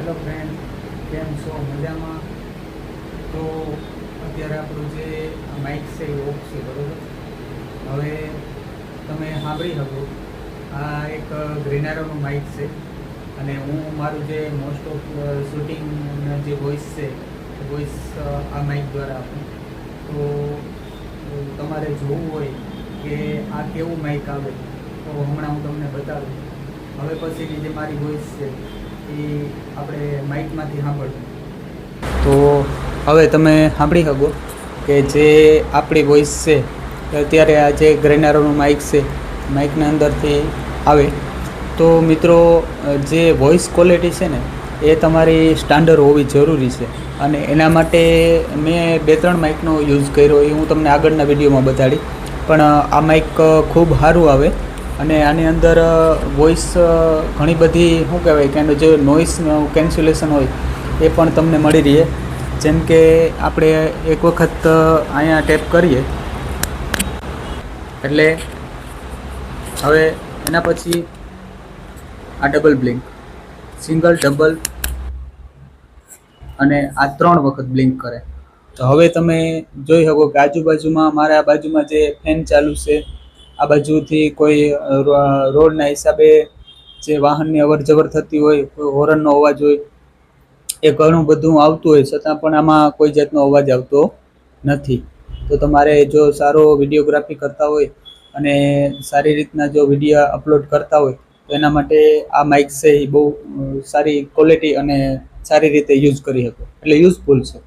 Hello friend, કેમ છો? મજામાં? તો અત્યારે આપણું જે માઇક છે એ ઓફ છે, બરાબર. હવે તમે સાંભળી શકો, આ એક ગ્રેનારોનું માઇક છે અને હું મારું જે મોસ્ટ ઓફ શૂટિંગના જે વોઇસ છે એ વોઇસ આ માઇક દ્વારા આપું. તો તમારે જોવું હોય કે આ કેવું માઇક આવે તો હમણાં હું તમને બતાવું. હવે પછીની જે મારી વોઇસ છે એ આપણે માઇકમાંથી સાંભળવું. તો હવે તમે સાંભળી શકો કે જે આપણી વોઇસ છે અત્યારે આ જે ગ્રેનારોનું માઇક છે માઇકના અંદરથી આવે. તો મિત્રો, જે વોઇસ ક્વોલિટી છે ને એ તમારી સ્ટાન્ડર્ડ હોવી જરૂરી છે અને એના માટે મેં 2-3 માઇકનો યુઝ કર્યો, એ હું તમને આગળના વિડીયોમાં બતાડી. પણ આ માઇક ખૂબ સારું આવે અને આની અંદર વોઇસ ઘણી બધી શું કહેવાય કે એનું જે નોઇસ કેન્સલેશન હોય એ પણ તમને મળી રહે. જેમ કે આપણે એક વખત અહીંયા ટેપ કરીએ એટલે હવે એના પછી આ ડબલ બ્લિંક, સિંગલ, ડબલ અને આ 3 વખત બ્લિંક કરે. તો હવે તમે જોઈ શકો કે આજુબાજુમાં મારા બાજુમાં જે ફેન ચાલુ છે, આ બાજુથી કોઈ રોડના હિસાબે જે વાહનની અવર જવર થતી હોય, કોઈ હોરનનો અવાજ હોય, એ ઘણું બધું આવતું હોય છતાં પણ આમાં કોઈ જાતનો અવાજ આવતો નથી. તો તમારે જો સારો વિડીયોગ્રાફી કરતા હોય અને સારી રીતના જો વિડીયો અપલોડ કરતા હોય તો એના માટે આ માઇક છે એ બહુ સારી ક્વોલિટી અને સારી રીતે યુઝ કરી શકો, એટલે યુઝફુલ છે.